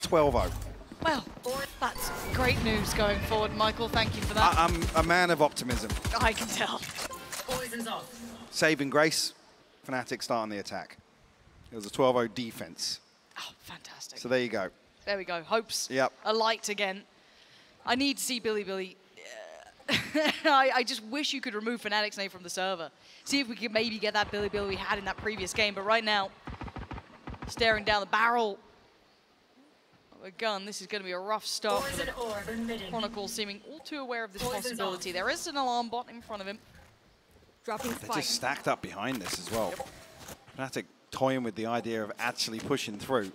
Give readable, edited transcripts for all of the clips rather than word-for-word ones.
12-0. Well, that's great news going forward, Michael. Thank you for that. I'm a man of optimism. I can tell. Poison's off. Saving grace, Fnatic starting the attack. It was a 12-0 defense. Oh, fantastic. So there you go. There we go. Hopes Yep. alight again. I need to see Billy. I just wish you could remove Fnatic's name from the server. See if we could maybe get that Billy we had in that previous game. But right now, staring down the barrel of a gun, this is going to be a rough start for the Chronicle, seeming all too aware of this possibility. There is an alarm bot in front of him. Dropping They're just stacked up behind this as well. Yep. Fnatic toying with the idea of actually pushing through.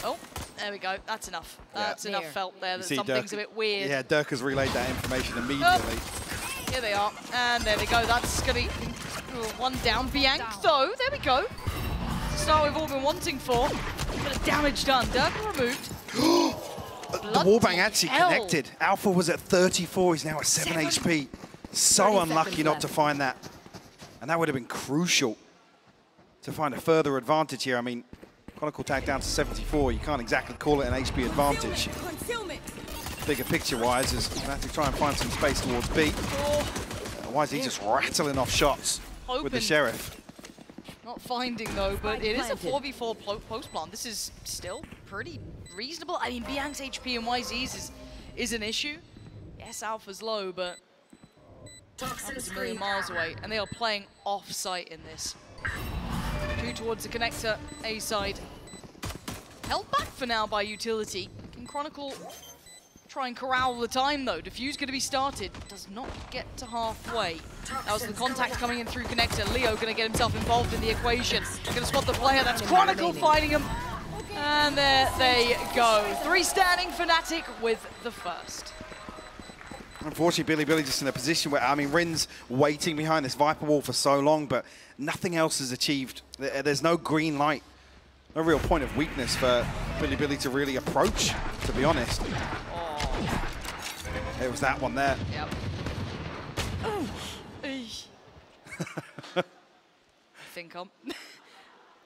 Oh, there we go. That's enough. That's enough felt there that something's a bit weird. Yeah, Dirk has relayed that information immediately. Here they are. And there they go. That's going to be one down. Bianc, though. There we go. Start we've all been wanting for. Bit of damage done. Dirk removed. The wallbang actually connected. Alpha was at 34. He's now at 7 HP. So unlucky not to find that. And that would have been crucial to find a further advantage here. I mean, Chronicle tag down to 74. You can't exactly call it an HP advantage. Bigger picture-wise, as Fnatic try and find some space towards B. Why is he just rattling off shots with the Sheriff? Not finding, though, but it is a 4v4 post-plant. This is still pretty reasonable. I mean, Bianc's HP and YZ's is an issue. Yes, Alpha's low, but Alpha's a million miles away, and they are playing off-site in this. Two towards the connector, A side. Held back for now by Utility. Can Chronicle try and corral the time, though? Diffuse going to be started. Does not get to halfway. That was the contact coming in through connector. Leo going to get himself involved in the equation. Going to spot the player. That's Chronicle fighting him. And there they go. 3 standing, Fnatic with the first. Unfortunately, Billy just in a position where, I mean, Rin's waiting behind this Viper wall for so long, but nothing else is achieved. There's no green light. No real point of weakness for Billy to really approach, to be honest. Oh. It was that one there. Yep. I think I'm...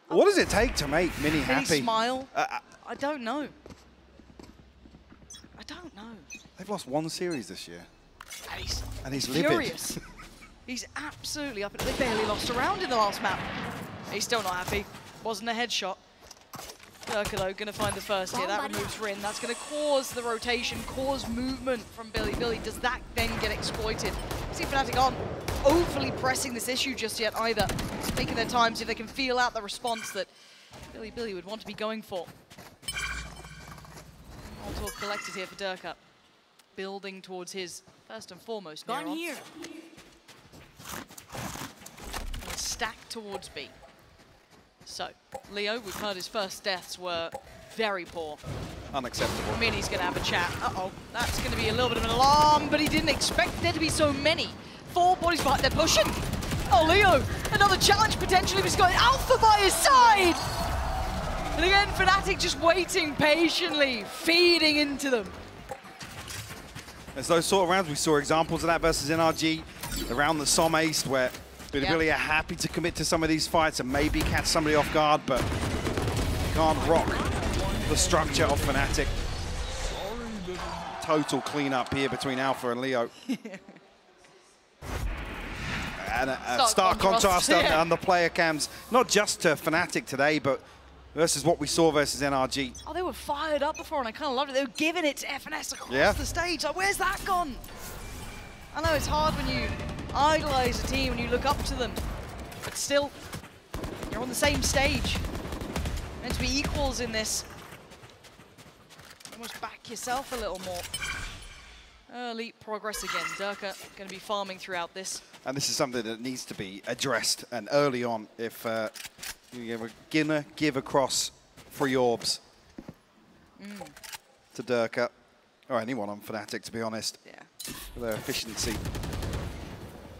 What does it take to make Mini happy? Smile? I don't know. I don't know. They've lost 1 series this year. And he's furious. livid. He's absolutely up. They barely lost a round in the last map. He's still not happy. Wasn't a headshot. Durkalo going to find the first here. That removes Rin. That's going to cause the rotation, cause movement from Billy. Does that then get exploited? See Fnatic aren't overly pressing this issue just yet either. Just taking their time, see if they can feel out the response that Billy would want to be going for. All talk collected here for Durka. Building towards his first and foremost. Gone here. Stack towards B. So, Leo, we've heard his first deaths were very poor. Unacceptable. Mini's going to have a chat. Uh-oh, that's going to be a little bit of an alarm, but he didn't expect there to be so many. 4 bodies behind, they're pushing. Oh, Leo, another challenge potentially, but he's got Alpha by his side. And again, Fnatic just waiting patiently, feeding into them. There's those sort of rounds. We saw examples of that versus NRG around the Somme East, where Billy are happy to commit to some of these fights and maybe catch somebody off guard, but can't rock the structure of Fnatic. Total cleanup here between Alpha and Leo. And a stark contrast on the player cams, not just to Fnatic today, but versus what we saw versus NRG. Oh, they were fired up before, and I kind of loved it. They were giving it to FNS across the stage. Like, where's that gone? I know it's hard when you idolize a team and you look up to them, but still, you're on the same stage. You're meant to be equals in this. Almost back yourself a little more. Early progress again. Durka going to be farming throughout this. And this is something that needs to be addressed and early on if you're gonna give across 3 orbs to Durka, or anyone on Fnatic, to be honest. Yeah. For their efficiency.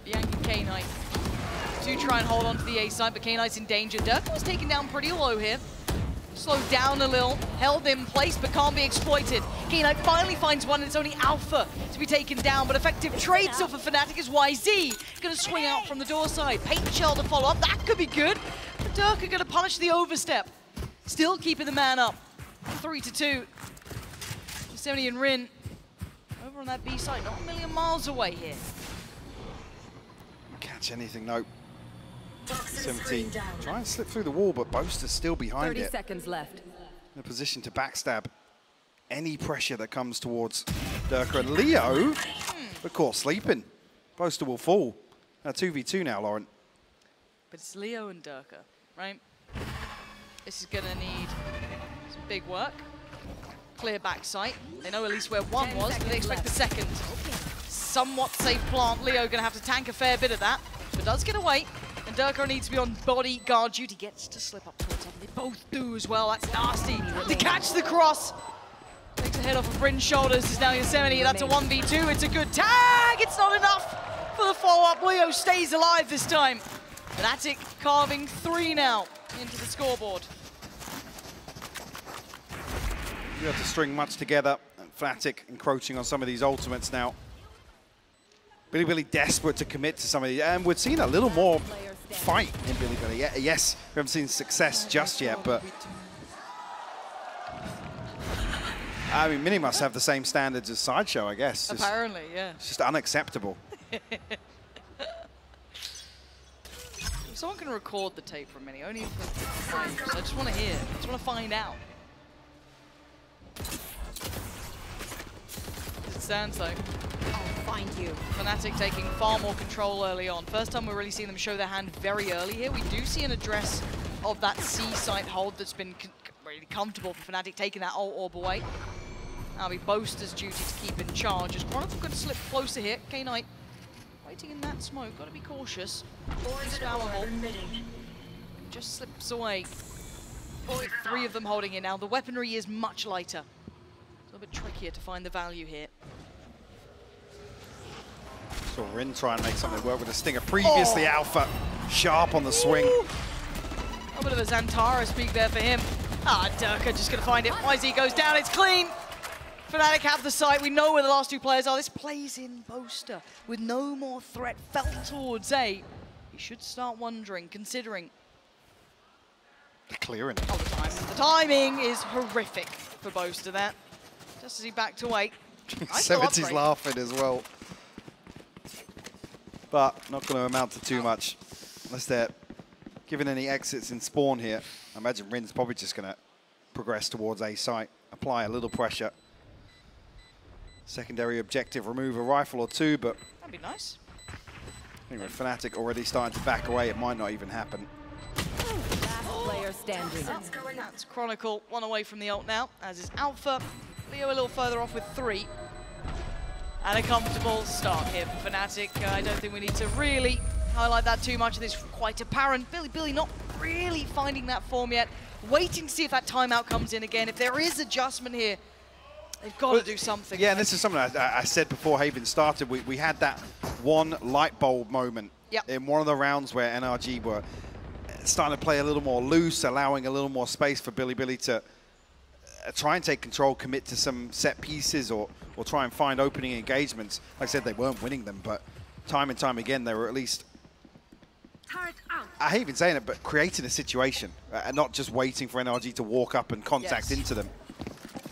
Bianc and K-Knight do try and hold on to the A side, but K-Knight's in danger. Durka was taken down pretty low here. Slowed down a little, held in place, but can't be exploited. K-Knight finally finds one, and it's only Alpha to be taken down, but effective trade still for Fnatic is YZ. Gonna swing out from the door side. Paint Shell to follow up, that could be good. Dirk are going to punish the overstep. Still keeping the man up. 3-2. Yosemite and Rin over on that B side, not a million miles away here. Catch anything, no. 17. Try and slip through the wall, but Boaster's still behind 30 it. seconds left. In a position to backstab any pressure that comes towards Durka. And Leo, of course, sleeping. Boaster will fall. 2v2 now, Lauren. But it's Leo and Durka, right? This is going to need some big work. Clear backside. They know at least where one was, but they expect the second. Somewhat safe plant. Leo going to have to tank a fair bit of that, but does get away. And Durka needs to be on bodyguard duty. Gets to slip up towards him. They both do as well. That's nasty. To catch the cross. Takes a head off of Rin's shoulders. Is now Yosemite. That's a 1v2. It's a good tag. It's not enough for the follow-up. Leo stays alive this time. Fnatic carving 3 now into the scoreboard. You have to string much together. And Fnatic encroaching on some of these ultimates now. Billy desperate to commit to some of these. And we've seen a little more fight in Billy. Yes, we haven't seen success just yet, but I mean, Mini must have the same standards as Sideshow, I guess. Apparently, yeah. It's just unacceptable. Someone can record the tape from Mini, only for times. I just want to hear. I just want to find out. As it stands, though. I'll find you. Fnatic taking far more control early on. First time we're really seeing them show their hand very early here. We do see an address of that C-site hold that's been really comfortable for Fnatic, taking that ult orb away. Now be Boaster's duty to keep in charge. As Chronicle could slip closer here. K-Knight waiting in that smoke. Got to be cautious. Just slips away. 3 of them holding it now. The weaponry is much lighter. It's a little bit trickier to find the value here. Saw Rin try and make something work with a stinger. Previously, Alpha sharp on the swing. A bit of a Xantara speak there for him. Durka just going to find it. YZ goes down. It's clean. Fnatic have the site. We know where the last 2 players are. This plays in Boaster with no more threat felt towards A. You should start wondering, considering. They're clearing it. Oh, the timing is horrific for Boaster there. Just as he backed away. 70's laughing as well. But not going to amount to too much. Unless they're given any exits in spawn here. I imagine Rin's probably just going to progress towards A site, apply a little pressure. Secondary objective, remove a rifle or 2, but that'd be nice. I think with Fnatic already starting to back away, it might not even happen. Last player standing. That's Chronicle, 1 away from the ult now, as is Alpha. Leo a little further off with 3. And a comfortable start here for Fnatic. I don't think we need to really highlight that too much. It's quite apparent. Billy not really finding that form yet. Waiting to see if that timeout comes in again. If there is adjustment here, they've got to do something. Yeah, and this is something I said before Haven started. We had that one light bulb moment in one of the rounds where NRG were starting to play a little more loose, allowing a little more space for Billy to try and take control, commit to some set pieces, or try and find opening engagements. Like I said, they weren't winning them, but time and time again, they were at least, I hate even saying it, but creating a situation and not just waiting for NRG to walk up and contact into them.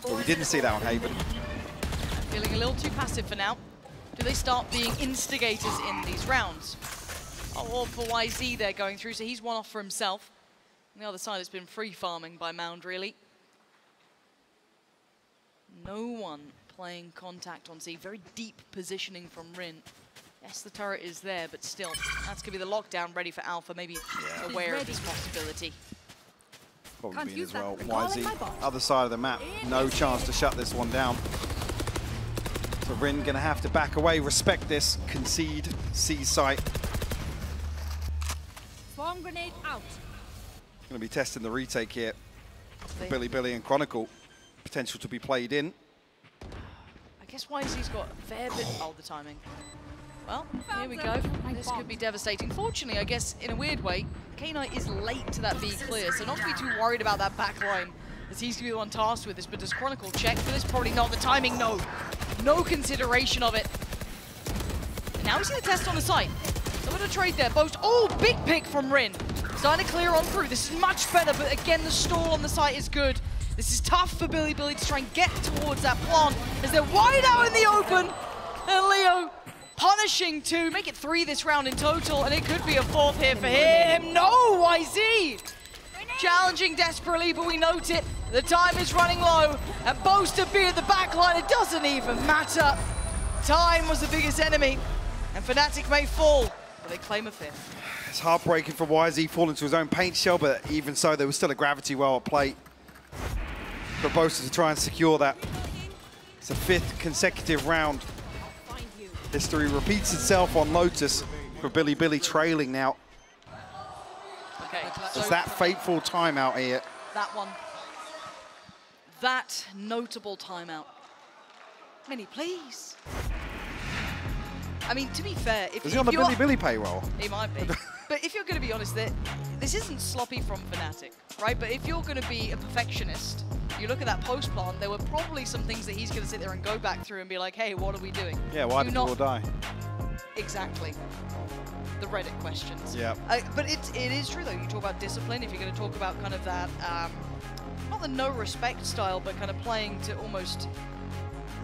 But we didn't see that on Haven. Feeling a little too passive for now. Do they start being instigators in these rounds? Oh, for YZ they're going through, so he's 1 off for himself. On the other side, it's been free farming by Mound, really. No one playing contact on C. Very deep positioning from Rin. Yes, the turret is there, but still, that's going to be the lockdown ready for Alpha, maybe aware of this possibility. Probably as well. YZ, other side of the map, no chance to shut this one down. So Rin going to have to back away, respect this, concede C site. Swarm grenade out. Going to be testing the retake here. For Billy and Chronicle. Potential to be played in. I guess YZ's got a fair bit. Oh, the timing. Well, here we go. This could be devastating. Fortunately, I guess, in a weird way, K-Knight is late to that B clear, so not to be too worried about that back line, as he's going to be the one tasked with this. But does Chronicle check for this? Probably not. The timing, no. No consideration of it. And now we see the test on the site. A little bit of trade there. Boast. Oh, big pick from Rin. Starting to clear on through. This is much better, but again, the stall on the site is good. This is tough for BLG to try and get towards that plant as they're wide out in the open. And Leo punishing to make it 3 this round in total, and it could be a 4th here for him. No, YZ! Challenging desperately, but we note it. The time is running low, and Boaster B at the back line, it doesn't even matter. Time was the biggest enemy, and Fnatic may fall, but they claim a 5th. It's heartbreaking for YZ falling to his own paint shell, but even so, there was still a gravity well at play for Boaster to try and secure that. It's a 5th consecutive round. History repeats itself on Lotus for BLG trailing now. Okay, It's that fateful timeout here. That one. That notable timeout. Minnie, please. I mean, to be fair, if Is he on the BLG payroll? He might be. But if you're going to be honest, this isn't sloppy from Fnatic, right? But if you're going to be a perfectionist, you look at that post plant, there were probably some things that he's going to sit there and go back through and be like, hey, what are we doing? Yeah, why did you all die? Exactly. The Reddit questions. Yeah. But it is true, though. You talk about discipline, if you're going to talk about kind of that, not the no respect style, but kind of playing to almost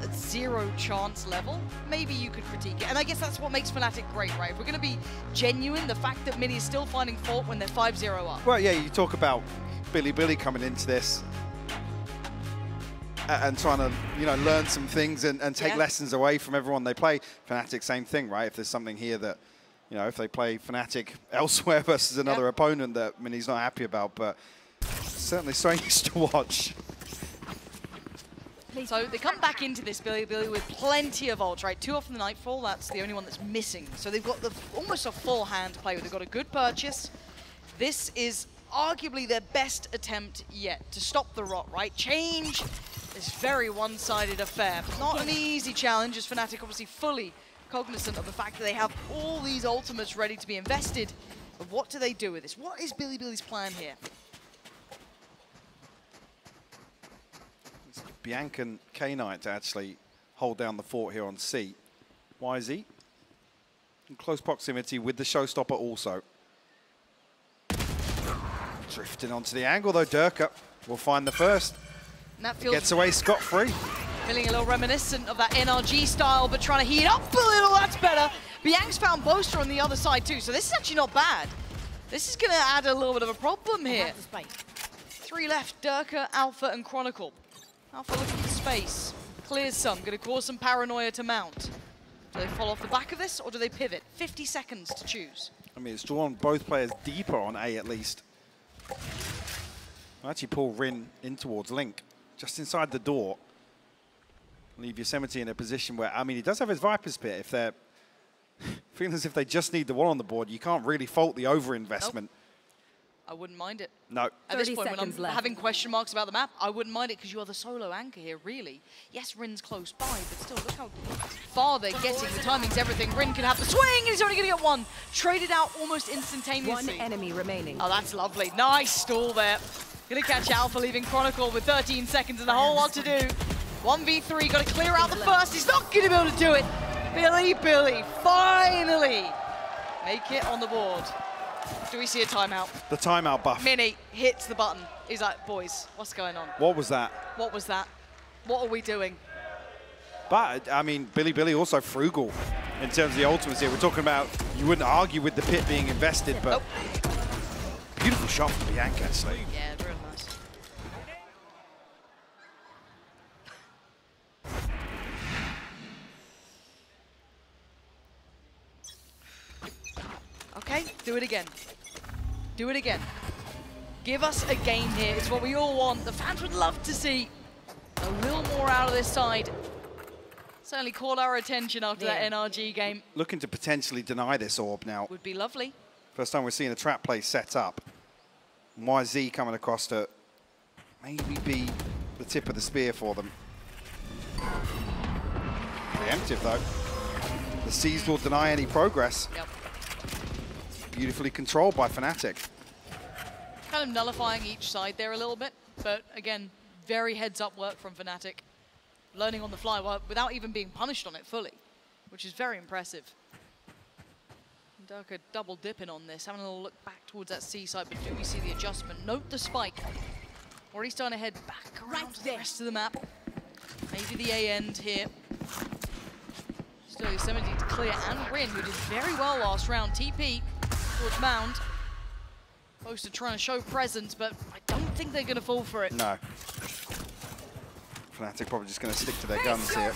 a 0 chance level, maybe you could critique it. And I guess that's what makes Fnatic great, right? If we're going to be genuine, the fact that Mini is still finding fault when they're 5-0 up. Well, yeah, you talk about BLG coming into this and trying to, you know, learn some things and take lessons away from everyone they play. Fnatic, same thing, right? If there's something here that, you know, if they play Fnatic elsewhere versus another opponent that Mini's not happy about, but certainly strange to watch. So they come back into this BLG with plenty of ults, right? 2 off in the Nightfall, that's the only one that's missing. So they've got almost a full hand to play with. They've got a good purchase. This is arguably their best attempt yet to stop the rot, right? Change this very one-sided affair. Not an easy challenge, as Fnatic obviously fully cognizant of the fact that they have all these ultimates ready to be invested. But what do they do with this? What is BLG's plan here? Bianca and K-Knight to actually hold down the fort here on C. YZ in close proximity with the showstopper also. Drifting onto the angle though, Durka will find the first. And that feels gets away scot-free. Feeling a little reminiscent of that NRG style, but trying to heat up a little, that's better. Bianca's found Boaster on the other side too, so this is actually not bad. This is going to add a little bit of a problem here. 3 left, Durka, Alpha, and Chronicle. Alpha looking for space, clears some, going to cause some paranoia to mount. Do they fall off the back of this, or do they pivot? 50 seconds to choose. I mean, it's drawn both players deeper on A at least. I'll actually pull Rin in towards Link, just inside the door. Leave Yosemite in a position where, I mean, he does have his Viper's Pit. If they're feeling as if they just need the one on the board, you can't really fault the overinvestment. Nope. I wouldn't mind it. No. At this point, when I'm having question marks about the map, I wouldn't mind it because you are the solo anchor here, really. Yes, Rin's close by, but still, look how far they're getting. The timing's everything. Rin can have the swing, and he's only going to get 1. Traded out almost instantaneously. 1 enemy remaining. Oh, that's lovely. Nice stall there. Going to catch Alpha, leaving Chronicle with 13 seconds and a whole lot to do. 1v3, got to clear out the first. He's not going to be able to do it. BLG finally make it on the board. Do we see a timeout? The timeout buff. Mini hits the button. He's like, boys, what's going on? What was that? What was that? What are we doing? But, I mean, BLG also frugal in terms of the ultimates here. We're talking about, you wouldn't argue with the pit being invested, but beautiful shot from Bianca, actually. Yeah, real nice. Okay, do it again. Do it again. Give us a game here. It's what we all want. The fans would love to see a little more out of this side. Certainly caught our attention after that NRG game. Looking to potentially deny this orb now. Would be lovely. First time we're seeing a trap play set up. YZ coming across to maybe be the tip of the spear for them. Preemptive though. The C's will deny any progress. Yep. Beautifully controlled by Fnatic. Kind of nullifying each side there a little bit, but again, very heads-up work from Fnatic. Learning on the fly without even being punished on it fully, which is very impressive. Durka double dipping on this, having a little look back towards that C side, but do we see the adjustment? Note the spike. Already starting to head back around to the rest of the map. Maybe the A end here. Still Yosemite to clear, and Rin, who did very well last round. TP towards Mound. Supposed to try and show presence, but I don't think they're going to fall for it. No. Fnatic probably just going to stick to their guns here.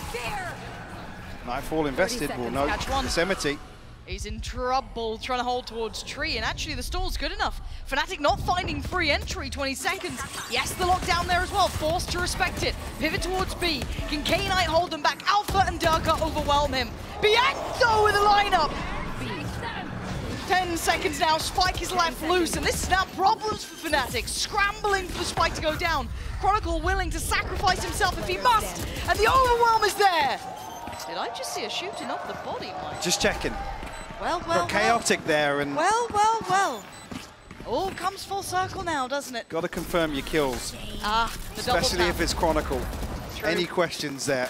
Nightfall invested. Well, no, Yosemite. He's in trouble trying to hold towards Tree, and actually the stall's good enough. Fnatic not finding free entry, 20 seconds. Yes, the lockdown there as well, forced to respect it. Pivot towards B. Can K-Knight hold them back? Alpha and Durka overwhelm him. Bianco with a lineup. 10 seconds now, Spike is left loose, and this is now problems for Fnatic. Scrambling for the Spike to go down. Chronicle willing to sacrifice himself if he must, and the overwhelm is there. Did I just see a shooting off the body, Mike? Just checking. Well. Got chaotic there, and well. All comes full circle now, doesn't it? got to confirm your kills. Especially if it's Chronicle. True. Any questions there?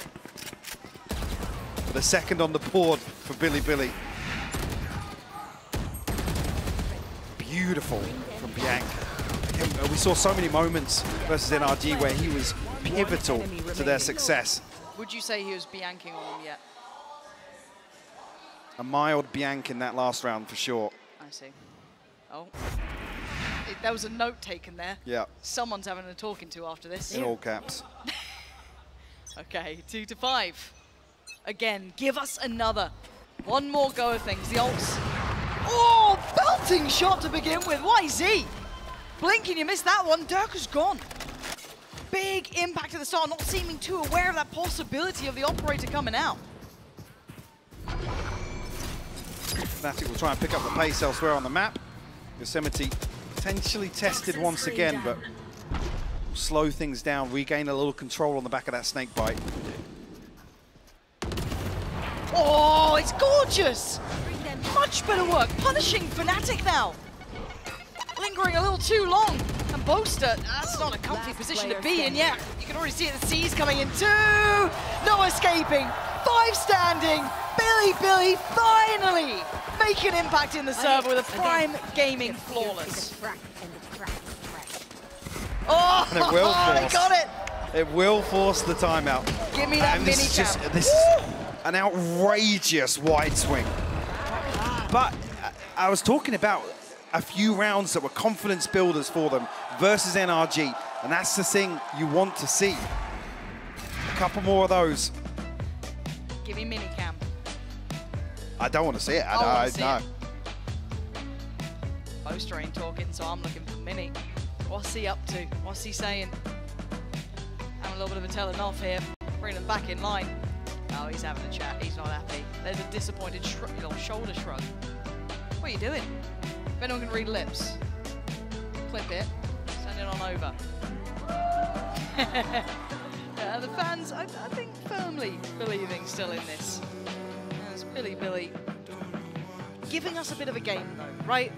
The second on the board for Billy. Beautiful from Bianc. We saw so many moments versus NRG where he was pivotal to their success. Would you say he was Bianking on them yet? A mild Bianc in that last round for sure. I see. Oh. There was a note taken there. Yeah. Someone's having a talking to after this. In all caps. Okay, 2 to 5. Again, give us another. One more go of things. The ults. Oh, belting shot to begin with. YZ. Blinking, you missed that one. Durka's gone. Big impact at the start, not seeming too aware of that possibility of the operator coming out. Fnatic will try and pick up the pace elsewhere on the map. Yosemite potentially tested once again, but will slow things down, regain a little control on the back of that snake bite. Oh, it's gorgeous! Much better work, punishing Fnatic now. Lingering a little too long. And Boaster, that's not a comfy position to be in yet. You can already see it, the C's coming in too. No escaping, 5 standing. Billy finally make an impact in the server with a prime gaming flawless. Oh, And it will they force. got it. It will force the timeout. Give me that And mini this is cam. this is an outrageous wide swing. But I was talking about a few rounds that were confidence builders for them versus NRG, and that's the thing you want to see. A couple more of those. Give me mini cam. I don't want to see it. I wanna see no. it. Boaster ain't talking, so I'm looking for mini. What's he up to? What's he saying? Having a little bit of a telling off here. Bring them back in line. Oh, he's having a chat. He's not happy. There's a disappointed little shoulder shrug. What are you doing? If anyone can read lips, clip it, send it on over. The fans, I think, firmly believing still in this. There's Billy giving us a bit of a game, though, right?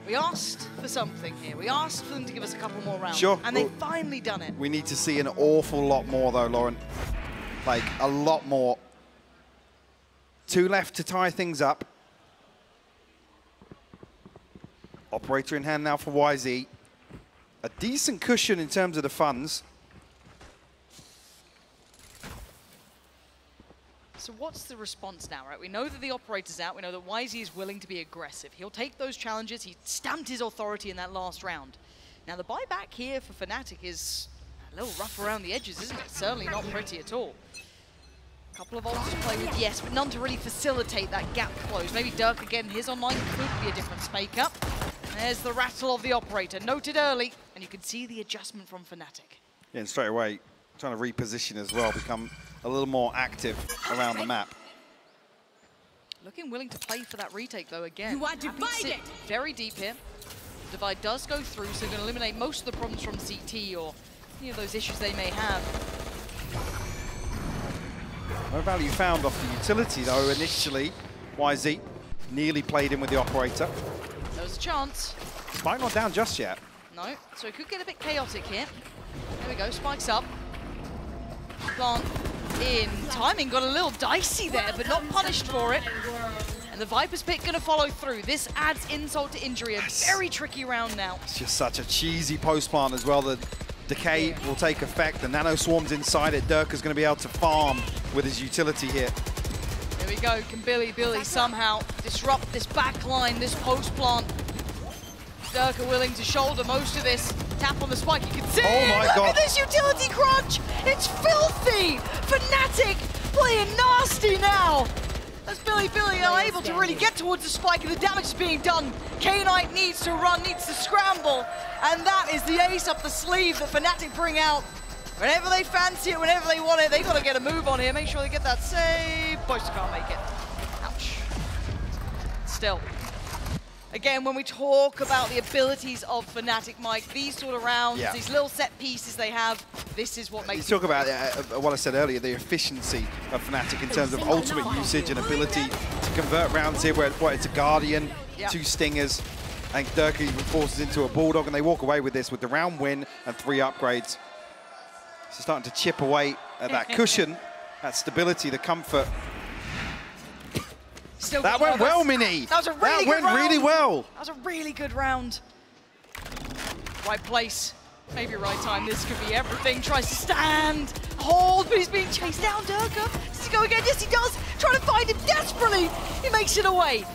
We asked for something here. We asked for them to give us a couple more rounds. Sure. And they've finally done it. We need to see an awful lot more, though, Lauren. Like, a lot more. 2 left to tie things up. Operator in hand now for YZ. A decent cushion in terms of the funds. So what's the response now, right? We know that the operator's out. We know that YZ is willing to be aggressive. He'll take those challenges. He stamped his authority in that last round. Now, the buyback here for Fnatic is a little rough around the edges, isn't it? Certainly not pretty at all. A couple of ults to play with, yes, but none to really facilitate that gap close. Maybe Durka getting his online could be a difference make-up. There's the rattle of the operator, noted early, and you can see the adjustment from Fnatic. Yeah, and straight away, trying to reposition as well, become a little more active around the map. Looking willing to play for that retake, though, again. You are divided! Very deep here. Divide does go through, so going to eliminate most of the problems from CT or any of those issues they may have. No value found off the utility, though, initially. YZ nearly played in with the operator. There was a chance. Spike not down just yet. No, so it could get a bit chaotic here. There we go, spikes up. Plant in. Timing got a little dicey there, but not punished for it. And the Viper's Pit going to follow through. This adds insult to injury. A very tricky round now. It's just such a cheesy post plant as well. The decay will take effect. The nano swarms inside it. Durka's going to be able to farm with his utility here. Here we go. Can Billy somehow disrupt this back line, this post plant? Durka willing to shoulder most of this. Tap on the spike. You can see. Oh my God. Look at this utility crunch. It's filthy. Fnatic playing nasty now. As Billy are able to really get towards the spike and the damage is being done. K-Knight needs to run, needs to scramble. And that is the ace up the sleeve that Fnatic bring out. Whenever they fancy it, whenever they want it, they got to get a move on here. Make sure they get that save. Boaster can't make it. Ouch. Still. Again, when we talk about the abilities of Fnatic, Mike, these sort of rounds, these little set pieces they have, this is what makes You talk about what I said earlier, the efficiency of Fnatic in terms of ultimate usage and ability to convert rounds here where it's a Guardian, 2 Stingers, and Durka even forces into a Bulldog, and they walk away with this with the round win and 3 upgrades. So starting to chip away at that cushion, that stability, the comfort. Still that went well, Mini. That was a really good round. That went really well. That was a really good round. Right place, maybe right time. This could be everything. Tries to stand, hold, but he's being chased down. Durka, does he go again? Yes, he does. Trying to find him desperately. He makes it away.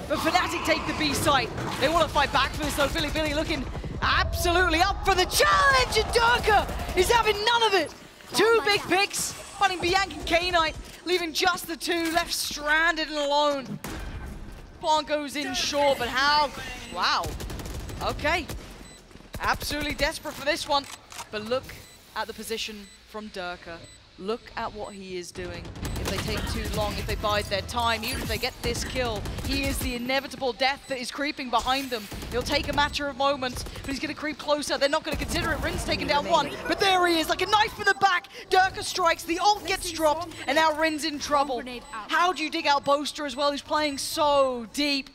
But Fnatic take the B site. They want to fight back for this though. Billy looking absolutely up for the challenge, and Durka is having none of it. 2 big picks, finding Bianca and K-Knight, leaving just the 2 left stranded and alone. Plant goes in short, but how? Wow. Okay. Absolutely desperate for this one. But look at the position from Durka. Look at what he is doing. If they take too long, if they bide their time, even if they get this kill, he is the inevitable death that is creeping behind them. It'll take a matter of moments, but he's going to creep closer. They're not going to consider it. Rin's taken down 1, but there he is, like a knife in the back. Durka strikes, the ult gets dropped, and now Rin's in trouble. How do you dig out Boaster as well, who's playing so deep?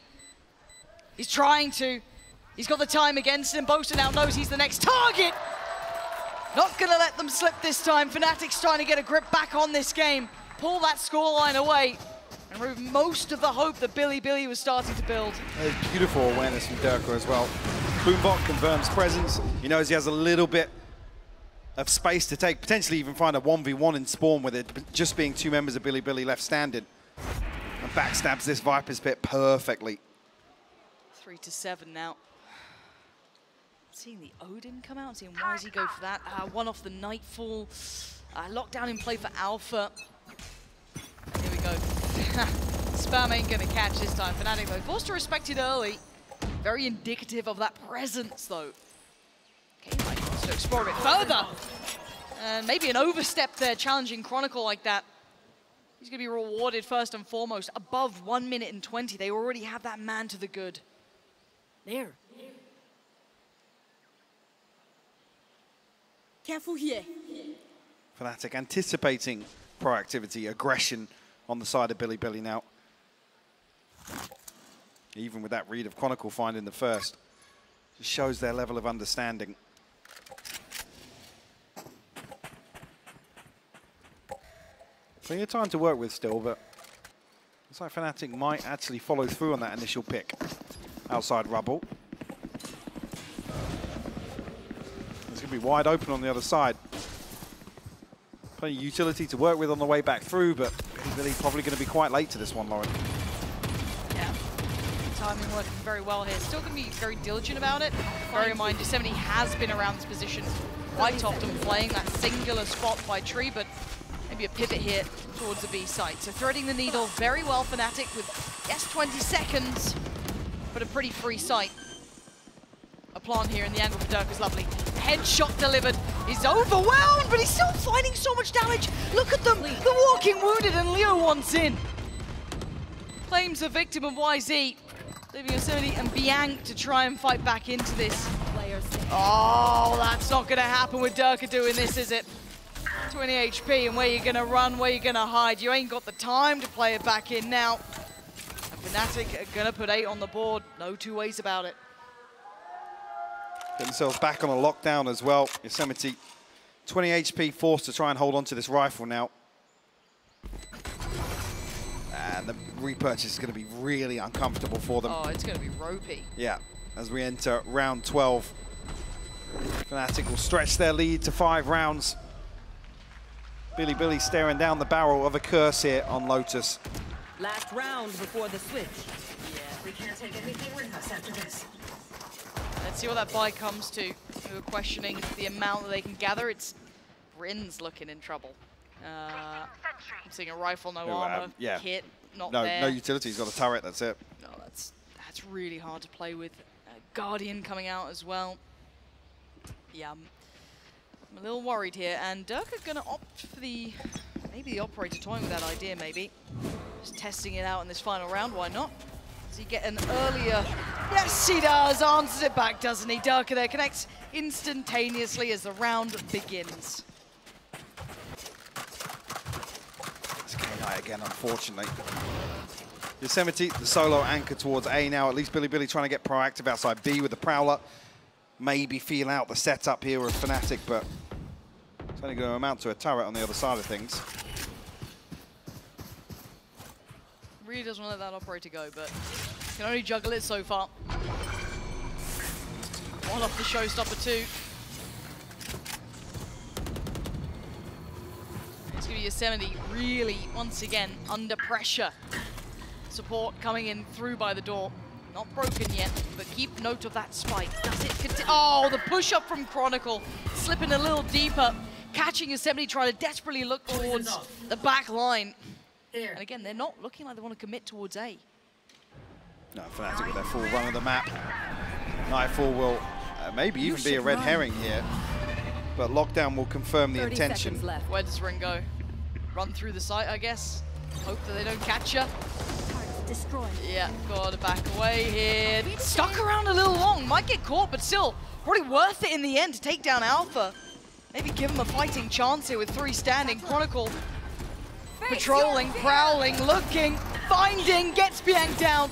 He's trying to. He's got the time against him. Boaster now knows he's the next target. Not going to let them slip this time. Fnatic's trying to get a grip back on this game. Pull that scoreline away and remove most of the hope that Billy was starting to build. There's beautiful awareness from Durka as well. Boombot confirms presence. He knows he has a little bit of space to take, potentially even find a 1v1 in spawn with it, just being 2 members of Billy left standing. And backstabs this Viper's Pit perfectly. 3-7 now. Seeing the Odin come out, seeing why does he go for that. One off the Nightfall. Lockdown in play for Alpha. Here we go. Spam ain't gonna catch this time. Fnatic though, forced to respect it early. Very indicative of that presence though. Okay, Mike wants to explore a bit further. And maybe an overstep there, challenging Chronicle like that. He's gonna be rewarded first and foremost. Above 1 minute and 20, they already have that man to the good. There. Careful here. Fnatic anticipating proactivity, aggression on the side of Billy now. Even with that read of Chronicle finding the first. Just shows their level of understanding. Plenty of time to work with still, but looks like Fnatic might actually follow through on that initial pick outside Rubble. It's going to be wide open on the other side. Plenty of utility to work with on the way back through, but Billy probably going to be quite late to this one, Lauren. Yeah, timing working very well here. Still going to be very diligent about it. Bear in mind, Yosemite has been around this position quite often, playing that singular spot by tree, but maybe a pivot here towards the B site. So threading the needle very well, Fnatic, with, yes, 20 seconds, but a pretty free site. A plant here in the angle for Durka is lovely. Headshot delivered. He's overwhelmed, but he's still finding so much damage. Look at them, the walking wounded, and Leo wants in. Claims the victim of YZ, leaving Yosemite and Bianc to try and fight back into this. Oh, that's not going to happen with Durka doing this, is it? 20 HP, and where you're going to run, where you're going to hide. You ain't got the time to play it back in now. And Fnatic are going to put 8 on the board. No 2 ways about it. Get themselves back on a lockdown as well. Yosemite, 20 HP, forced to try and hold on to this rifle now. And and the repurchase is going to be really uncomfortable for them. Oh, it's going to be ropey. Yeah, as we enter round 12. Fnatic will stretch their lead to 5 rounds. Billy staring down the barrel of a curse here on Lotus. Last round before the switch. Yeah. We can't take anything with us after this. Let's see what that buy comes to. We were questioning the amount that they can gather. It's Bryn's looking in trouble. I'm seeing a rifle, no armor, yeah. kit, not No, there. no utility, he's got a turret, that's it. No, that's really hard to play with. Guardian coming out as well. Yeah, I'm a little worried here, and Durka gonna opt for maybe the operator toying with that idea, maybe. Just testing it out in this final round, why not? Does he get an earlier? Yes, he does, answers it back, doesn't he? Durka there connects instantaneously as the round begins. It's K9 again, unfortunately. Yosemite, the solo anchor towards A now. At least Billy trying to get proactive outside B with the Prowler. Maybe feel out the setup here of Fnatic, but it's only going to amount to a turret on the other side of things. Really doesn't want to let that operator go, but can only juggle it so far. One off the showstopper too. It's going to be Yosemite really, once again, under pressure. Support coming in through by the door. Not broken yet, but keep note of that spike. Does it continue? Oh, the push-up from Chronicle. Slipping a little deeper. Catching Yosemite, trying to desperately look towards the back line. And again, they're not looking like they want to commit towards A. No, Fnatic with their full run of the map. Nightfall will maybe even be a red herring here. But Lockdown will confirm the intention. Where does Ring go? Run through the site, I guess. Hope that they don't catch her. Destroyed. Yeah, gotta back away here. Stuck around a little long. Might get caught, but still, probably worth it in the end to take down Alpha. Maybe give him a fighting chance here with 3 standing. Chronicle patrolling, prowling, looking, finding, gets Bianc down.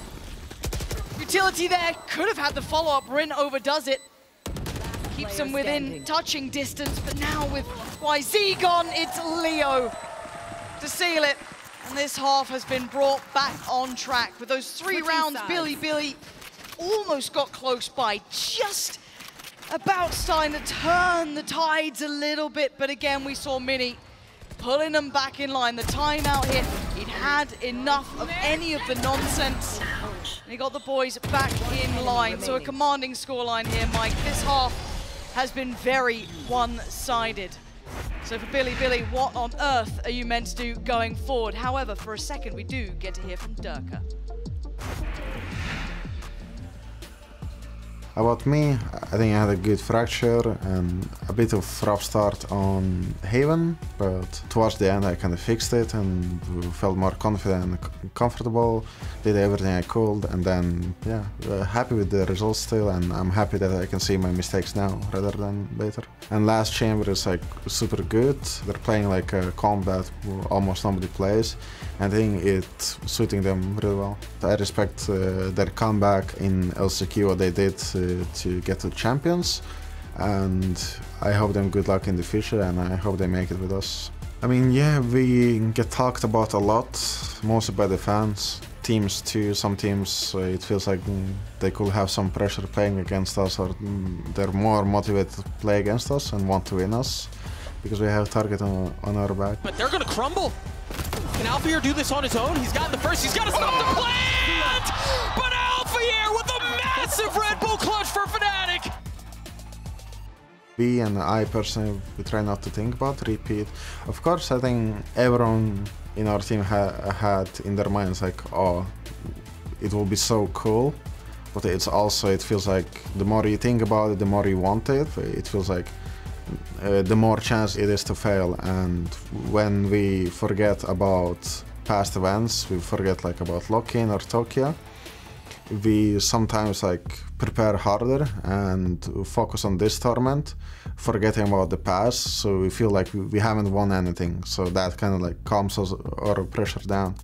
Utility there, could have had the follow-up. Rin overdoes it. Keeps him within touching distance, but now with YZ gone, it's Leo to seal it. And this half has been brought back on track. With those 3 rounds, Billy almost got close by. Just about starting to turn the tides a little bit. But again, we saw Mini pulling them back in line. The timeout hit. He'd had enough of any of the nonsense. And he got the boys back in line. So a commanding scoreline here, Mike. This half has been very one-sided. So for Billy, what on earth are you meant to do going forward? However, for a second, we do get to hear from Durka. About me, I think I had a good fracture and a bit of rough start on Haven, but towards the end I kind of fixed it and felt more confident and comfortable, did everything I could, and then, yeah, happy with the results still, and I'm happy that I can see my mistakes now rather than later. And last chamber is like super good. They're playing like a combat almost nobody plays, and I think it's suiting them really well. I respect their comeback in LCQ, what they did to get to Champions, and I hope them good luck in the future, and I hope they make it with us. I mean, yeah, we get talked about a lot, mostly by the fans. Teams too, some teams it feels like they could have some pressure playing against us, or they're more motivated to play against us and want to win us because we have target on our back. But they're gonna crumble. Can Alphair do this on his own? He's got the first, he's got to stop the plant! But Alphair with a massive Red Bull clutch for Fnatic! We and I personally, we try not to think about repeat. Of course, I think everyone in our team had in their minds like, oh, it will be so cool. But it's also, it feels like the more you think about it, the more you want it. It feels like the more chance it is to fail. And when we forget about past events, we forget like about Lock-in or Tokyo, we sometimes like prepare harder and focus on this tournament, forgetting about the past, so we feel like we haven't won anything, so that kind of like calms us our pressure down.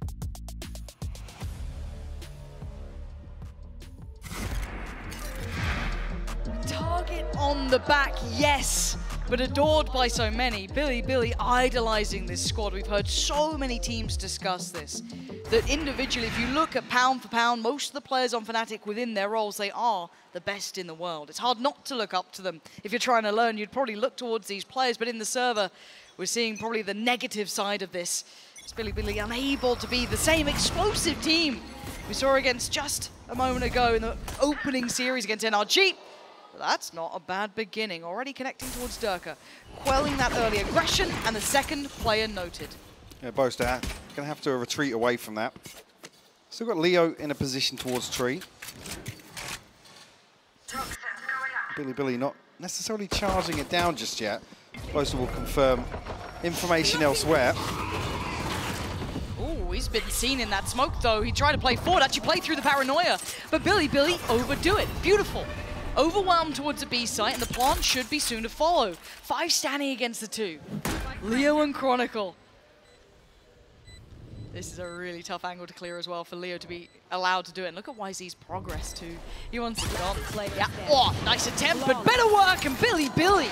Target on the back, yes. but adored by so many. Billy idolizing this squad. We've heard so many teams discuss this, that individually, if you look at pound for pound, most of the players on Fnatic within their roles, they are the best in the world. It's hard not to look up to them. If you're trying to learn, you'd probably look towards these players, but in the server, we're seeing probably the negative side of this. It's Billy unable to be the same explosive team we saw against just a moment ago in the opening series against NRG. But that's not a bad beginning. Already connecting towards Durka, quelling that early aggression, and the second player noted. Yeah, Boaster going to have to retreat away from that. Still got Leo in a position towards tree. Billy not necessarily charging it down just yet. Boaster will confirm information elsewhere. Ooh, he's been seen in that smoke though. He tried to play forward, actually played through the paranoia. But Billy overdo it. Beautiful. Overwhelmed towards the B site, and the plant should be soon to follow. 5 standing against the 2. Leo and Chronicle. This is a really tough angle to clear as well for Leo to be allowed to do it. And look at YZ's progress too. He wants to get on. Yeah, oh, nice attempt, but better work, and Billy.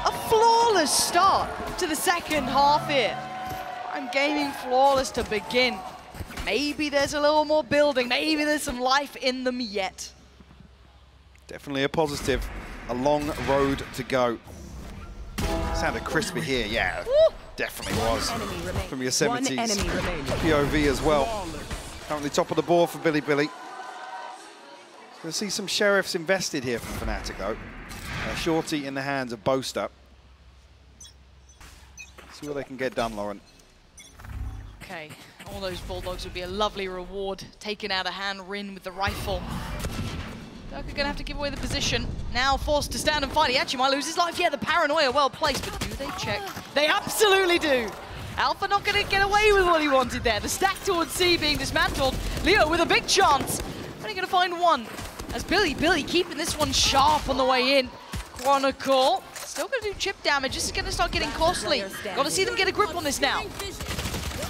A flawless start to the second half here. I'm gaming flawless to begin. Maybe there's a little more building. Maybe there's some life in them yet. Definitely a positive. A long road to go. Sounded crispy here, yeah. Woo! Definitely was. From Yosemite's POV as well. Currently top of the board for Billy. Going to see some sheriffs invested here from Fnatic though. Shorty in the hands of Boaster. See what they can get done, Lauren. Okay, all those Bulldogs would be a lovely reward. Taken out of hand, Rin with the rifle. Durka going to have to give away the position. Now forced to stand and fight. He actually might lose his life. Yeah, the paranoia well placed, but do they check? They absolutely do. Alpha not going to get away with what he wanted there. The stack towards C being dismantled. Leo with a big chance. Only going to find one. As Billy keeping this one sharp on the way in. Chronicle still going to do chip damage. This is going to start getting costly. Got to see them get a grip on this now.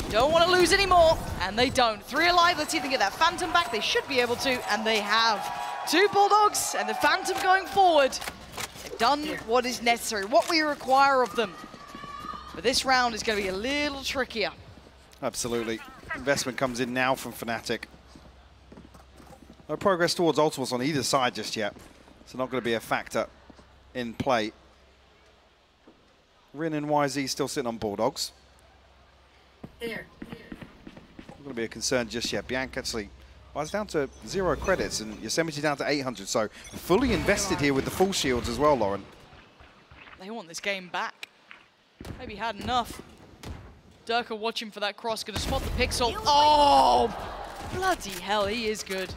Don't want to lose anymore, and they don't. 3 alive. Let's see if they get that Phantom back. They should be able to, and they have. 2 Bulldogs and the Phantom going forward. They've done what is necessary, what we require of them. But this round is going to be a little trickier. Absolutely. Investment comes in now from Fnatic. No progress towards ultimates on either side just yet. So not going to be a factor in play. Rin and YZ still sitting on Bulldogs. There. Not going to be a concern just yet. Bianca actually was down to 0 credits and Yosemite down to 800. So fully invested here with the full shields as well, Lauren. They want this game back. Maybe had enough. Durka watching for that cross, going to spot the pixel. Oh, bloody hell, he is good.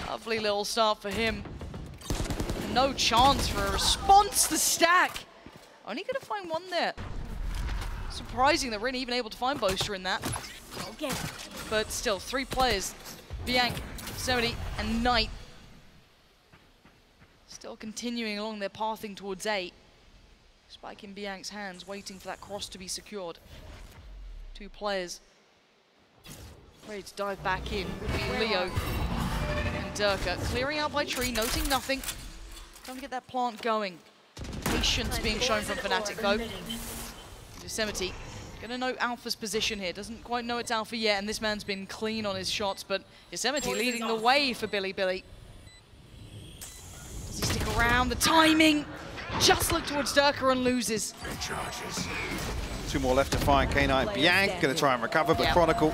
Lovely little start for him. No chance for a response. The stack. Only going to find one there. Surprising that Rin even able to find Boaster in that. Okay. But still, 3 players. Bianc, Yosemite, and Knight. Still continuing along their pathing towards A. Spike in Bianc's hands, waiting for that cross to be secured. 2 players. Ready to dive back in would be Leo and Durka. Clearing out by tree, noting nothing. Trying to get that plant going. Patience being shown from Fnatic though. Yosemite gonna note Alpha's position here. Doesn't quite know it's Alpha yet, and this man's been clean on his shots, but Yosemite leading the way for Billy. Does he stick around? The timing! Just look towards Durka and loses. 2 more left to find. K9 and Bianc going to try and recover, but Chronicle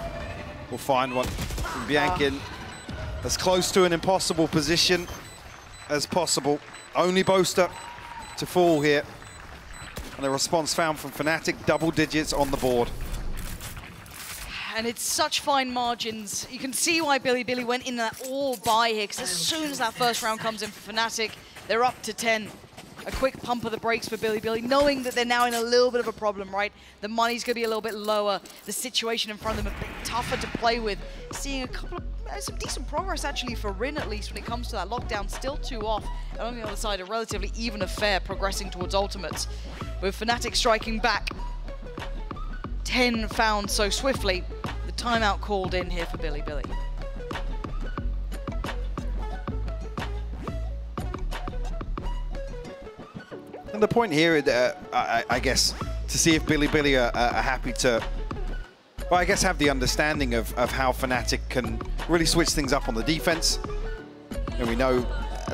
will find one. And Bianc in as close to an impossible position as possible. Only Boaster to fall here. And a response found from Fnatic, double digits on the board. And it's such fine margins. You can see why Billy went in that all buy here, because as soon as that first round comes in for Fnatic, they're up to 10. A quick pump of the brakes for Billy, knowing that they're now in a little bit of a problem, right? The money's going to be a little bit lower. The situation in front of them a bit tougher to play with. Seeing a couple of, some decent progress actually for Rin at least when it comes to that lockdown. Still 2 off. And on the other side, a relatively even affair progressing towards ultimates. With Fnatic striking back. 10 found so swiftly. The timeout called in here for Billy. And the point here, I guess, to see if Billy are happy to, well, I guess have the understanding of how Fnatic can really switch things up on the defense. And we know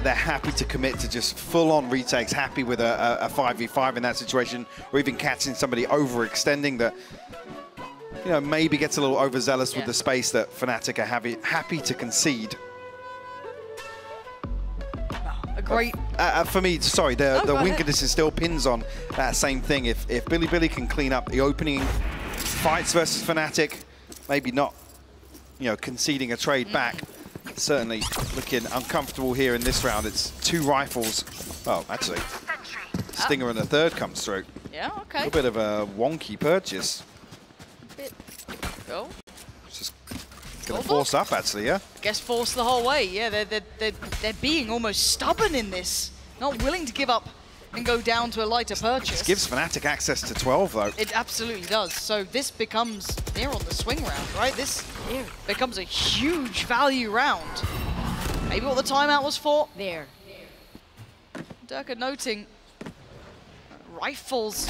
they're happy to commit to just full-on retakes, happy with a 5v5 in that situation, or even catching somebody overextending that, you know, maybe gets a little overzealous with the space that Fnatic are happy to concede. A great... for me, sorry, the win condition still pins on that same thing. If Billy can clean up the opening fights versus Fnatic, maybe not, you know, conceding a trade back. Certainly looking uncomfortable here in this round. It's 2 rifles. Oh, actually, Stinger and a third comes through. Yeah, okay. A little bit of a wonky purchase. Go. Just gonna force up, actually, yeah. Guess force the whole way. Yeah, they're being almost stubborn in this. Not willing to give up and go down to a lighter purchase. This gives Fnatic access to 12, though. It absolutely does. So this becomes near on the swing round, right? This becomes a huge value round. Maybe what the timeout was for. There. Durka noting rifles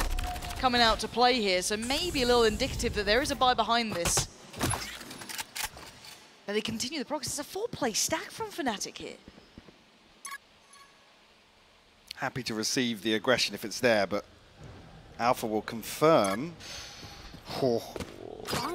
coming out to play here, so maybe a little indicative that there is a buy behind this. But they continue the progress. It's a 4-play stack from Fnatic here. Happy to receive the aggression if it's there, but Alpha will confirm. Oh,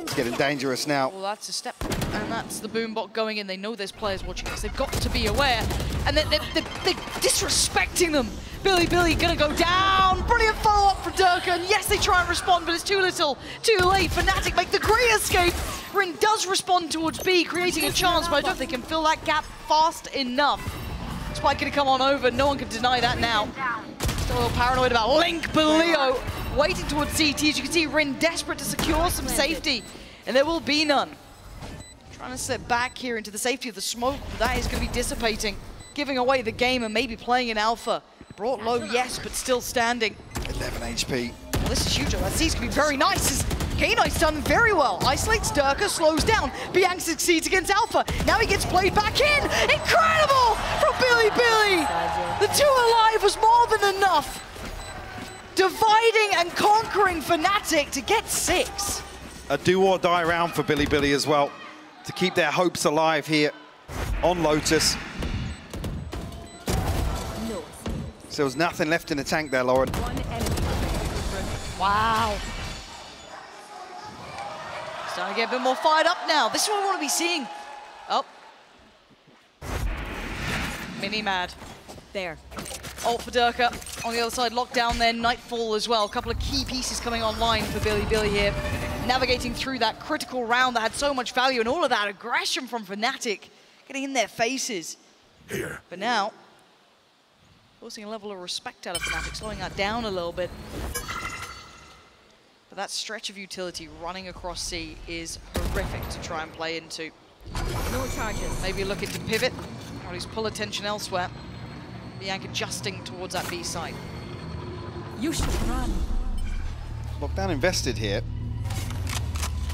it's getting dangerous now. Well, that's a step, and that's the boombot going in. They know there's players watching us. They've got to be aware, and they're disrespecting them. Billy gonna go down. Brilliant follow-up from Durka, and yes, they try and respond, but it's too little, too late. Fnatic make the great escape. Rin does respond towards B, creating a chance, but I don't think they can fill that gap fast enough. Spike gonna come on over, no one can deny that now. Still a little paranoid about Link, but Leo waiting towards CT. As you can see, Rin desperate to secure some safety, and there will be none. Trying to step back here into the safety of the smoke, but that is gonna be dissipating, giving away the game and maybe playing in Alpha. Brought low, yes, but still standing. 11 HP. Well, this is huge. That C's gonna be very nice. As K-Knight's done very well. Isolates Durka, slows down. Biang succeeds against Alpha. Now he gets played back in. Incredible from Billy. The 2 alive was more than enough. Dividing and conquering Fnatic to get 6. A do-or-die round for Billy as well, to keep their hopes alive here on Lotus. So there was nothing left in the tank there, Lauren. Wow. Starting to get a bit more fired up now. This is what we want to be seeing. Oh. Mini-mad. There. Ult for Durka. On the other side, lockdown there, Nightfall as well. A couple of key pieces coming online for Billy here. Navigating through that critical round that had so much value and all of that aggression from Fnatic. Getting in their faces. Here. But now, forcing a level of respect out of Fnatic, slowing that down a little bit. But that stretch of utility running across C is horrific to try and play into. No charges. Maybe looking to pivot, or at least pull attention elsewhere. Bianc adjusting towards that B side. You should run. Lockdown invested here.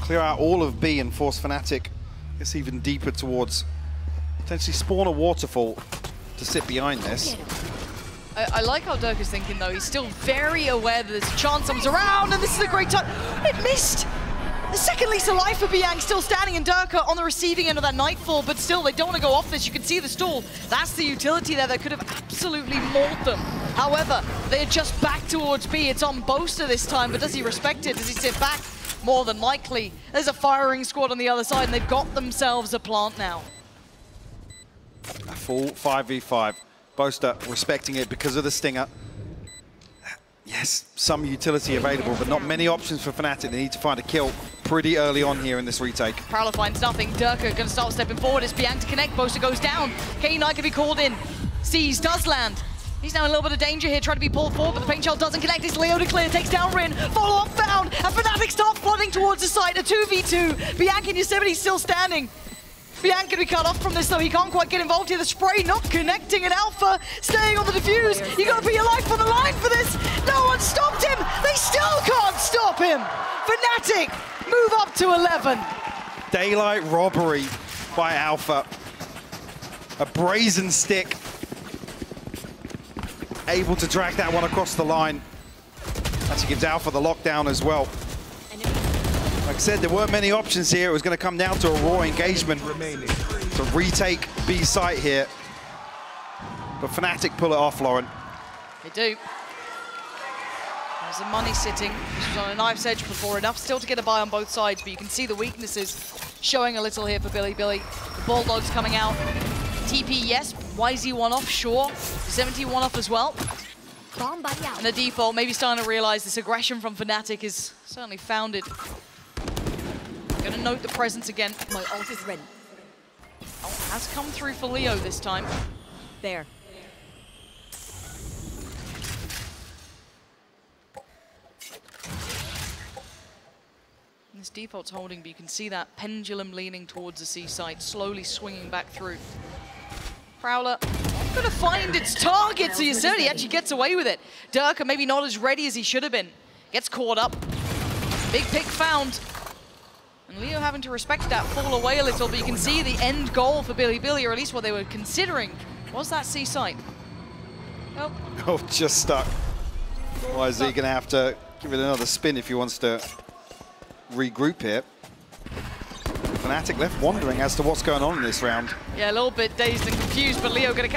Clear out all of B and force Fnatic, I guess, even deeper towards potentially spawn a waterfall to sit behind this. I like how Durka's thinking, though. He's still very aware that there's a chance someone's around, and this is a great time. It missed! The second least alive for Biang, still standing, and Durka on the receiving end of that Nightfall, but still, they don't want to go off this. You can see the stall. That's the utility there that could have absolutely mauled them. However, they adjust back towards B. It's on Boaster this time, but does he respect it? Does he sit back? More than likely. There's a firing squad on the other side, and they've got themselves a plant now. A full 5v5. Boaster respecting it because of the Stinger. Yes, some utility available, but not many options for Fnatic. They need to find a kill pretty early on here in this retake. Prowler finds nothing. Durka going to start stepping forward as Bianc to connect. Boaster goes down. K-Knight can be called in. Sees does land. He's now in a little bit of danger here, trying to be pulled forward, but the paint shell doesn't connect. It's Leo to clear, takes down Rin. Follow-up found, and Fnatic start flooding towards the site. A 2v2. Bianc in Yosemite still standing. Bianc can be cut off from this, though. He can't quite get involved here. The spray not connecting, and Alpha staying on the defuse. You got to put your life on the line for this. No one stopped him. They still can't stop him. Fnatic move up to 11. Daylight robbery by Alpha. A brazen stick. able to drag that one across the line. Actually gives Alpha the lockdown as well. Like I said, there weren't many options here. It was going to come down to a raw engagement to retake B site here. But Fnatic pull it off, Lauren. They do. There's the money sitting. This was on a knife's edge before, enough still to get a buy on both sides, but you can see the weaknesses showing a little here for Billy. The Bulldogs coming out. TP, yes. YZ one off, sure. 71 off as well. And the default, maybe starting to realize this aggression from Fnatic is certainly founded. Gonna note the presence again. My ult is ready. Oh, has come through for Leo this time. There. This default's holding, but you can see that pendulum leaning towards the C side, slowly swinging back through. Prowler gonna find its target, so Yosemite actually gets away with it. Durka maybe not as ready as he should have been. Gets caught up. Big pick found. And Leo having to respect that, fall away a little, but you can see the end goal for Billy, or at least what they were considering, was that C site. Nope. Oh, just stuck. Why is he gonna have to give it another spin if he wants to regroup here? Fnatic left wondering as to what's going on in this round. Yeah, a little bit dazed and confused, but Leo gonna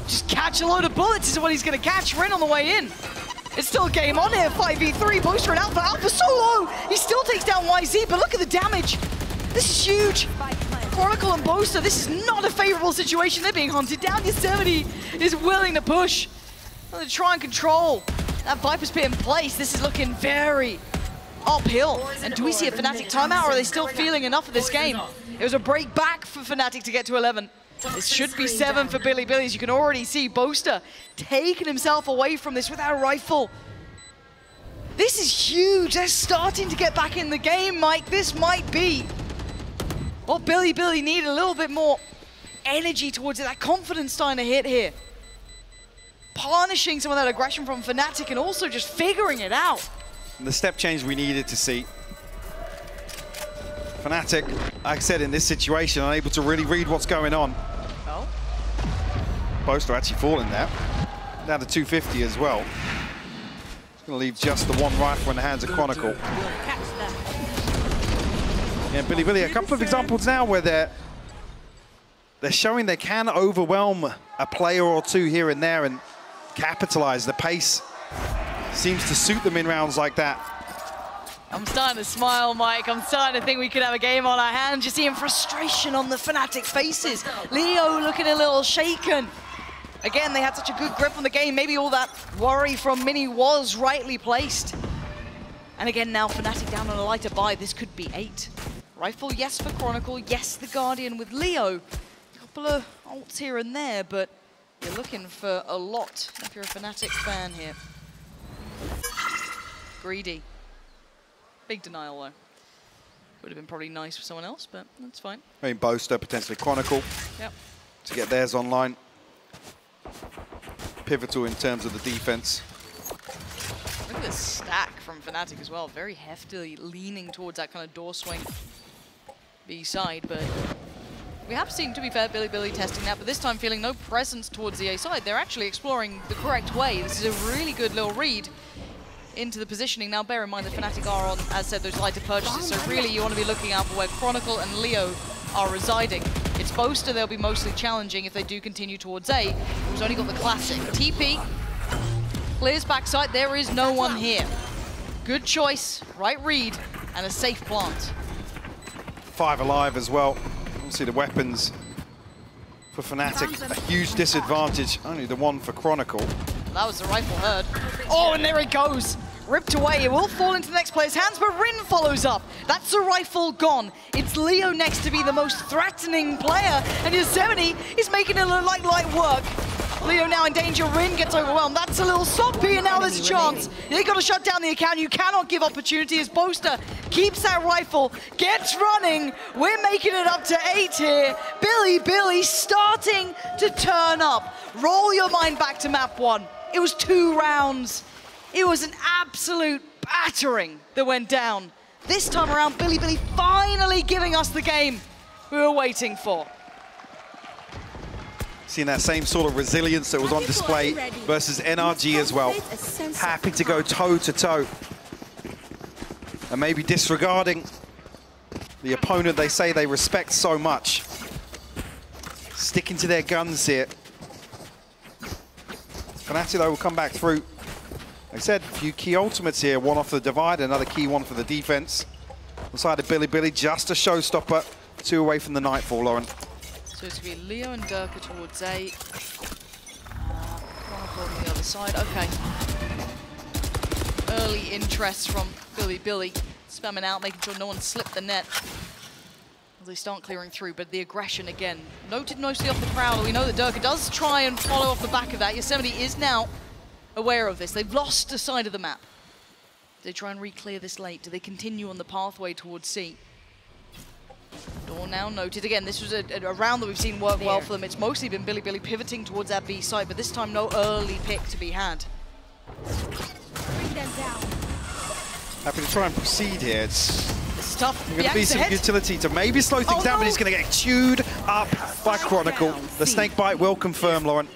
just catch a load of bullets is what he's gonna catch. Rin on the way in. It's still game on here, 5v3, Booster and Alpha. Alpha so low! He still takes down YZ, but look at the damage. This is huge. Chronicle and Boaster, this is not a favorable situation. They're being hunted down. Yosemite is willing to push. To try and control that Viper's Pit in place. This is looking very uphill. And do we see a Fnatic timeout, or are they still feeling enough of this game? It was a break back for Fnatic to get to 11. This should be 7 for Billy. As you can already see, Boaster taking himself away from this without a rifle. This is huge. They're starting to get back in the game, Mike. This might be what Billy need, a little bit more energy towards it, that confidence starting to hit here. Punishing some of that aggression from Fnatic and also just figuring it out. And the step change we needed to see. Fnatic, like I said, in this situation, unable to really read what's going on. Oh. Boaster actually falling there. Down to 250 as well. It's going to leave just the one rifle in the hands of Chronicle. Yeah, Billy, a couple of examples now where they're showing they can overwhelm a player or two here and there and capitalize. The pace seems to suit them in rounds like that. I'm starting to smile, Mike. I'm starting to think we could have a game on our hands. You're seeing frustration on the Fnatic faces. Leo looking a little shaken. Again, they had such a good grip on the game. Maybe all that worry from Mini was rightly placed. And again, now Fnatic down on a lighter buy. This could be 8. Rifle, yes for Chronicle. Yes, the Guardian with Leo. A couple of ults here and there, but you're looking for a lot if you're a Fnatic fan here. Greedy. Big denial, though. Would have been probably nice for someone else, but that's fine. I mean, Boaster, potentially Chronicle. Yep. To get theirs online. Pivotal in terms of the defense. Look at this stack from Fnatic as well. Very heftily leaning towards that kind of door swing B side, but we have seen, to be fair, Billy testing that, but this time feeling no presence towards the A side. They're actually exploring the correct way. This is a really good little read into the positioning. Now, bear in mind that Fnatic are on, as said, those lighter purchases, so really you want to be looking out for where Chronicle and Leo are residing. It's Boaster they'll be mostly challenging if they do continue towards A, who's only got the classic. TP, clears backside, there is no one here. Good choice, right read, and a safe plant. 5 alive as well. Obviously the weapons for Fnatic, a huge disadvantage, only the one for Chronicle. That was the rifle heard. Oh, and there it goes. Ripped away. It will fall into the next player's hands, but Rin follows up. That's the rifle gone. It's Leo next to be the most threatening player, and Yosemite is making it look like light work. Leo now in danger. Rin gets overwhelmed. That's a little soppy, and now there's a chance. They got to shut down the account. You cannot give opportunity as Boaster keeps that rifle, gets running. We're making it up to 8 here. Billy starting to turn up. Roll your mind back to map 1. It was 2 rounds. It was an absolute battering that went down. This time around, Billy finally giving us the game we were waiting for. Seeing that same sort of resilience that was on display versus NRG as well. Happy to go toe-to-toe. And maybe disregarding the opponent they say they respect so much. Sticking to their guns here. FNC though will come back through. Like I said, a few key ultimates here. One off the divide, another key one for the defense. On the side of Billy, just a showstopper. 2 away from the Nightfall, Lauren. So it's going to be Leo and Durka towards A. Chronicle on the other side. Okay. Early interest from Billy. Spamming out, making sure no one slipped the net. As they start clearing through, but the aggression again. Noted mostly off the crowd. We know that Durka does try and follow off the back of that. Yosemite is now aware of this. They've lost a side of the map. Do they try and re-clear this late? Do they continue on the pathway towards C? Door now noted. Again, this was a round that we've seen work well for them. It's mostly been Billy pivoting towards that B side, but this time no early pick to be had. Bring them down. Happy to try and proceed here. It's tough. going to be some utility to maybe slow things down, but he's going to get chewed up by Chronicle. The snake bite will confirm, Lauren.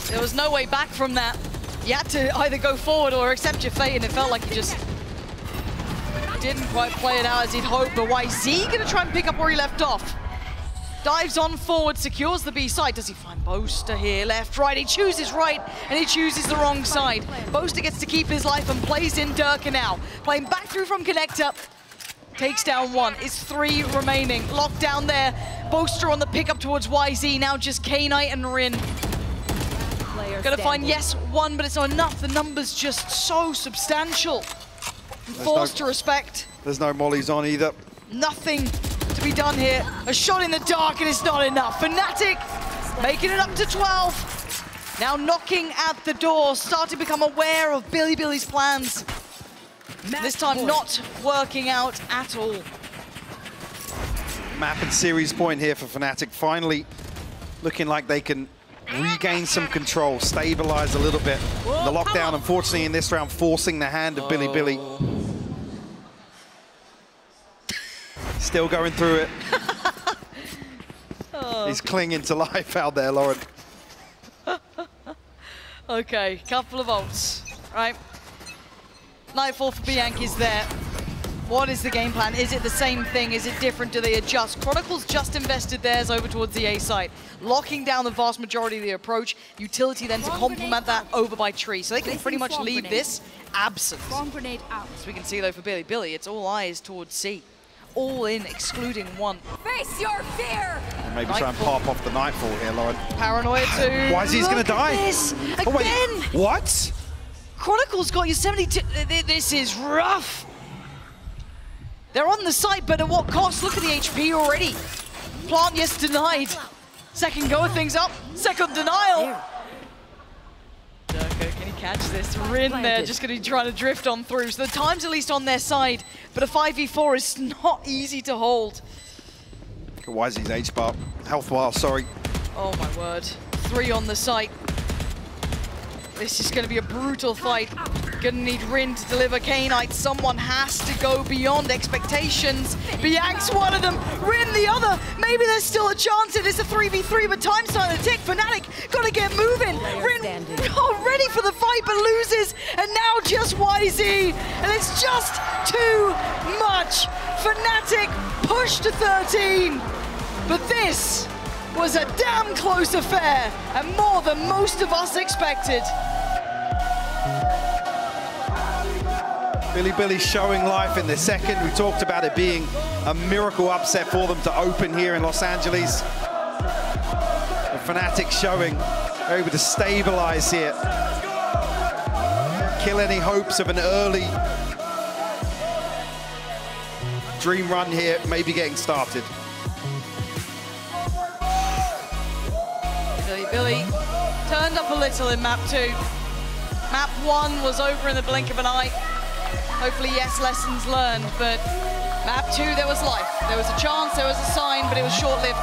There was no way back from that. You had to either go forward or accept your fate, and it felt like he just didn't quite play it out as he'd hoped. But YZ going to try and pick up where he left off. Dives on forward, secures the B side. Does he find Boaster here? Left, right. He chooses right, and he chooses the wrong side. Boaster gets to keep his life and plays in Durka now. Playing back through from connector. Takes down 1. It's 3 remaining. Locked down there. Boaster on the pickup towards YZ. Now just K-Knight and Rin. Gonna find, yes, 1, but it's not enough. The number's just so substantial. Forced to respect. There's no mollies on either. Nothing to be done here. A shot in the dark and it's not enough. Fnatic making it up to 12. Now knocking at the door, starting to become aware of Billy's plans. This time not working out at all. Map and series point here for Fnatic. Finally looking like they can regain some control, stabilize a little bit. The lockdown, unfortunately, in this round, forcing the hand of Billy. Still going through it. He's clinging to life out there, Lauren. Okay, couple of ults, right? Nightfall for Bianc is there. What is the game plan? Is it the same thing? Is it different? Do they adjust? Chronicles just invested theirs over towards the A site, locking down the vast majority of the approach. Utility then to complement that over by Tree. So they can pretty much leave this absent. Grenade out. As we can see though for Billy, it's all eyes towards C. All in, excluding 1. Face your fear! Maybe try and pop off the Nightfall here, Lauren. Paranoia too. Why is he going to die? This again! Oh, wait, what? Chronicles got Yosemite. This is rough. They're on the site, but at what cost? Look at the HP already. Plant, yes, denied. Second go, things up. Second denial. Durka, can he catch this? Rin there, just going to be trying to drift on through. So the time's at least on their side, but a 5v4 is not easy to hold. Why is his H bar? Health bar, sorry. Oh my word. 3 on the site. This is going to be a brutal fight. Gonna need Rin to deliver K-Knight. Someone has to go beyond expectations. Bianc's one of them, Rin the other. Maybe there's still a chance. It is a 3v3, but time's starting to tick. Fnatic gotta get moving. Rin ready for the fight, but loses. And now just YZ. And it's just too much. Fnatic pushed to 13. But this was a damn close affair, and more than most of us expected. Billy showing life in the second. We talked about it being a miracle upset for them to open here in Los Angeles. The Fnatic showing, they're able to stabilize here. Kill any hopes of an early dream run here, maybe getting started. Billy turned up a little in map 2. Map 1 was over in the blink of an eye. Hopefully, yes, lessons learned, but map 2, there was life. There was a chance, there was a sign, but it was short-lived.